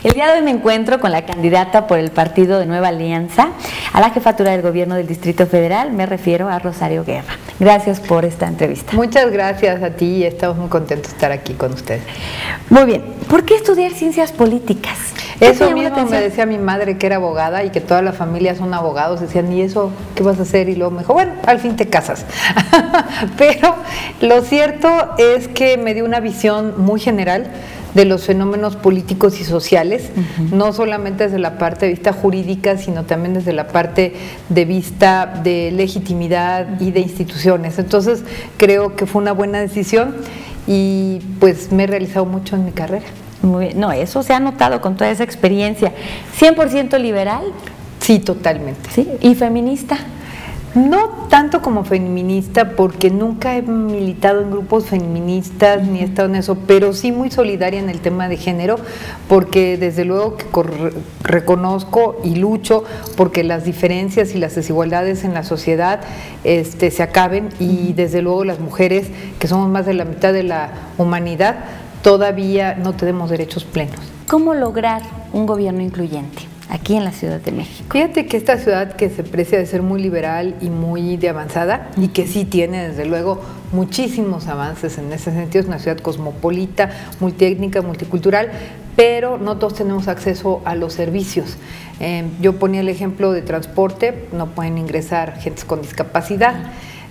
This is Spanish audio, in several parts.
El día de hoy me encuentro con la candidata por el partido de Nueva Alianza a la jefatura del gobierno del Distrito Federal, me refiero a Rosario Guerra. Gracias por esta entrevista. Muchas gracias a ti y estamos muy contentos de estar aquí con ustedes. Muy bien, ¿por qué estudiar ciencias políticas? Eso mismo me decía mi madre, que era abogada y que toda la familia son abogados. Decían, ¿y eso qué vas a hacer? Y luego me dijo, bueno, al fin te casas. Pero lo cierto es que me dio una visión muy general de los fenómenos políticos y sociales, no solamente desde la parte de vista jurídica, sino también desde la parte de vista de legitimidad y de instituciones. Entonces creo que fue una buena decisión y pues me he realizado mucho en mi carrera. Muy bien. No, eso se ha notado con toda esa experiencia. ¿100% liberal? Sí, totalmente. ¿Sí? ¿Y feminista? No tanto como feminista, porque nunca he militado en grupos feministas ni he estado en eso, pero sí muy solidaria en el tema de género, porque desde luego que reconozco y lucho porque las diferencias y las desigualdades en la sociedad se acaben, y desde luego las mujeres, que somos más de la mitad de la humanidad, todavía no tenemos derechos plenos. ¿Cómo lograr un gobierno incluyente aquí en la Ciudad de México? Fíjate que esta ciudad, que se precia de ser muy liberal y muy de avanzada, y que sí tiene desde luego muchísimos avances en ese sentido, es una ciudad cosmopolita, multiétnica, multicultural, pero no todos tenemos acceso a los servicios. Yo ponía el ejemplo de transporte, no pueden ingresar gentes con discapacidad.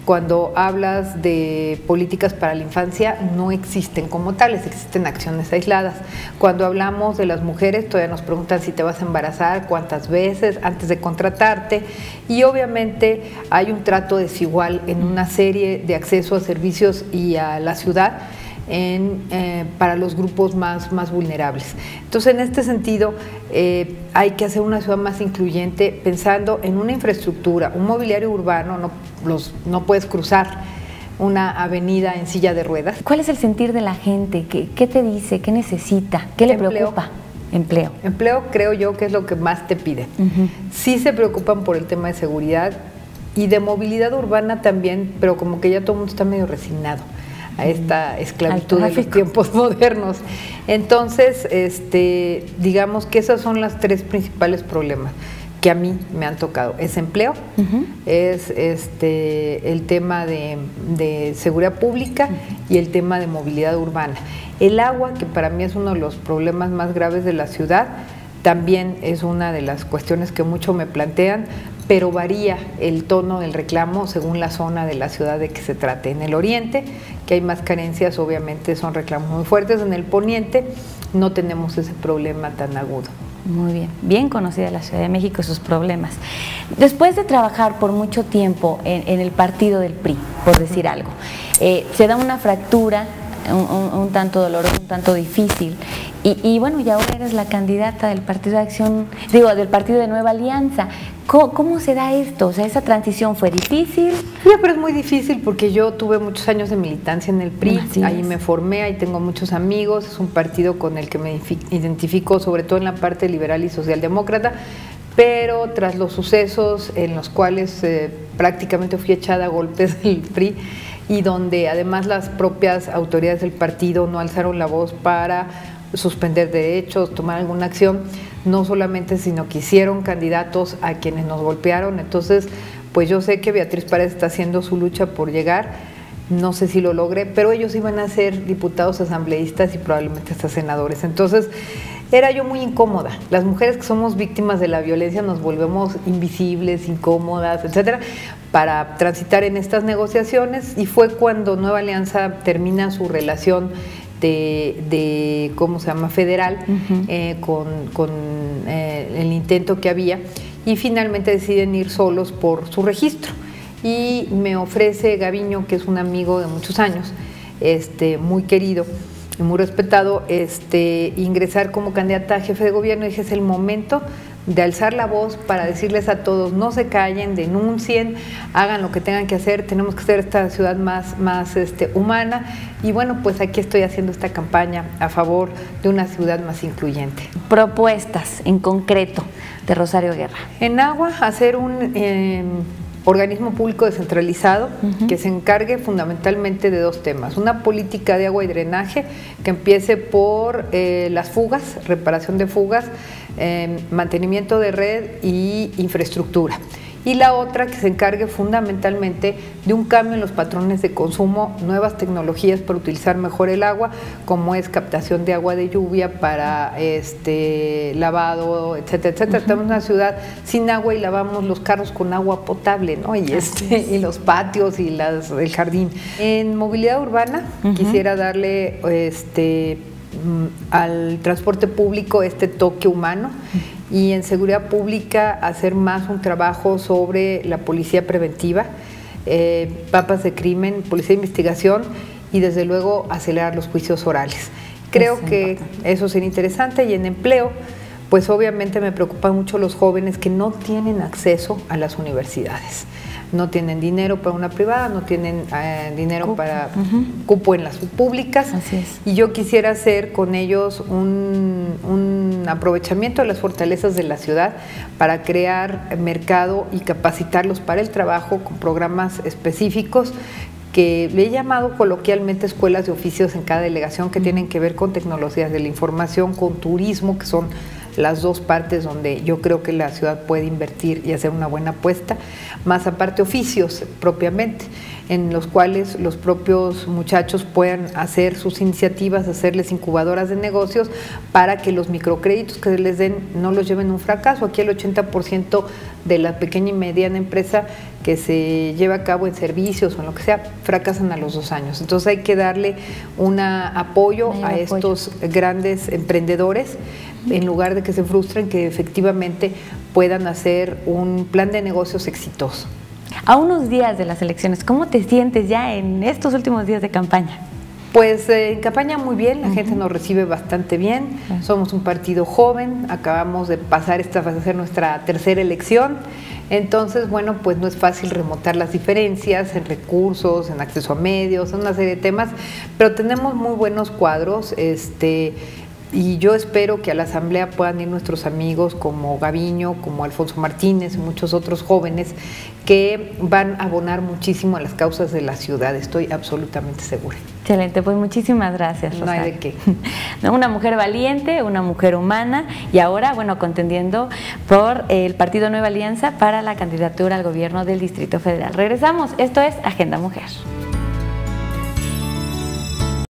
Cuando hablas de políticas para la infancia, no existen como tales, existen acciones aisladas. Cuando hablamos de las mujeres, todavía nos preguntan si te vas a embarazar, cuántas veces, antes de contratarte, y obviamente hay un trato desigual en una serie de acceso a servicios y a la ciudad para los grupos más vulnerables. Entonces, en este sentido, hay que hacer una ciudad más incluyente, pensando en una infraestructura, un mobiliario urbano. No puedes cruzar una avenida en silla de ruedas. ¿Cuál es el sentir de la gente? ¿Qué te dice? ¿Qué necesita? ¿Qué le preocupa? Empleo. Empleo, creo yo, que es lo que más te piden. Sí se preocupan por el tema de seguridad y de movilidad urbana también, pero como que ya todo el mundo está medio resignado a esta esclavitud de los tiempos modernos. Entonces, digamos que esos son los tres principales problemas que a mí me han tocado. Es empleo, es el tema de seguridad pública y el tema de movilidad urbana. El agua, que para mí es uno de los problemas más graves de la ciudad, también es una de las cuestiones que mucho me plantean, pero varía el tono del reclamo según la zona de la ciudad de que se trate. En el oriente, que hay más carencias, obviamente son reclamos muy fuertes. En el poniente no tenemos ese problema tan agudo. Muy bien, bien conocida la Ciudad de México y sus problemas. Después de trabajar por mucho tiempo en el partido del PRI, por decir algo, se da una fractura un tanto dolorosa, un tanto difícil, y bueno, y ahora eres la candidata del Partido de Acción, del Partido de Nueva Alianza. ¿Cómo se da esto? O sea, ¿esa transición fue difícil? Sí, pero es muy difícil porque yo tuve muchos años de militancia en el PRI, ahí me formé, ahí tengo muchos amigos, es un partido con el que me identifico, sobre todo en la parte liberal y socialdemócrata, pero tras los sucesos en los cuales prácticamente fui echada a golpes del PRI, y donde además las propias autoridades del partido no alzaron la voz para suspender derechos, tomar alguna acción, no solamente, sino que hicieron candidatos a quienes nos golpearon. Entonces, pues yo sé que Beatriz Paredes está haciendo su lucha por llegar, no sé si lo logre, pero ellos iban a ser diputados asambleístas y probablemente hasta senadores. Entonces, era yo muy incómoda. Las mujeres que somos víctimas de la violencia nos volvemos invisibles, incómodas, etcétera, para transitar en estas negociaciones, y fue cuando Nueva Alianza termina su relación ¿cómo se llama?, federal, con el intento que había, y finalmente deciden ir solos por su registro. Y me ofrece Gaviño, que es un amigo de muchos años, muy querido y muy respetado, ingresar como candidata a jefe de gobierno. Y dije, es el momento de alzar la voz para decirles a todos, no se callen, denuncien, hagan lo que tengan que hacer, tenemos que hacer esta ciudad más humana. Y bueno, pues aquí estoy haciendo esta campaña a favor de una ciudad más incluyente. Propuestas en concreto de Rosario Guerra. En agua, hacer organismo público descentralizado que se encargue fundamentalmente de dos temas. Una política de agua y drenaje que empiece por las fugas, reparación de fugas, mantenimiento de red y infraestructura. Y la otra que se encargue fundamentalmente de un cambio en los patrones de consumo, nuevas tecnologías para utilizar mejor el agua, como es captación de agua de lluvia para lavado, etcétera, etcétera. Estamos en una ciudad sin agua y lavamos los carros con agua potable, ¿no? Y, y los patios y el jardín. En movilidad urbana quisiera darle al transporte público este toque humano, y en seguridad pública hacer más un trabajo sobre la policía preventiva, mapas de crimen, policía de investigación, y desde luego acelerar los juicios orales. Creo que eso sería interesante. Y en empleo, pues obviamente me preocupan mucho los jóvenes que no tienen acceso a las universidades. No tienen dinero para una privada, no tienen dinero para cupo en las públicas. Así es. Y yo quisiera hacer con ellos un aprovechamiento de las fortalezas de la ciudad para crear mercado y capacitarlos para el trabajo con programas específicos que le he llamado coloquialmente escuelas de oficios en cada delegación, que tienen que ver con tecnologías de la información, con turismo, que son las dos partes donde yo creo que la ciudad puede invertir y hacer una buena apuesta, más aparte oficios propiamente, en los cuales los propios muchachos puedan hacer sus iniciativas, hacerles incubadoras de negocios para que los microcréditos que les den no los lleven a un fracaso. Aquí el 80% de la pequeña y mediana empresa que se lleva a cabo en servicios o en lo que sea, fracasan a los 2 años. Entonces hay que darle un apoyo a estos grandes emprendedores, en lugar de que se frustren, que efectivamente puedan hacer un plan de negocios exitoso. A unos días de las elecciones, ¿cómo te sientes ya en estos últimos días de campaña? Pues en campaña muy bien, la gente nos recibe bastante bien, somos un partido joven, acabamos de pasar esta fase, a ser nuestra tercera elección, entonces bueno, pues no es fácil remontar las diferencias en recursos, en acceso a medios, en una serie de temas, pero tenemos muy buenos cuadros, y yo espero que a la asamblea puedan ir nuestros amigos como Gaviño, como Alfonso Martínez y muchos otros jóvenes que van a abonar muchísimo a las causas de la ciudad, estoy absolutamente segura. Excelente, pues muchísimas gracias, Rosario. No hay de qué. Una mujer valiente, una mujer humana, y ahora, bueno, contendiendo por el Partido Nueva Alianza para la candidatura al gobierno del Distrito Federal. Regresamos, esto es Agenda Mujer.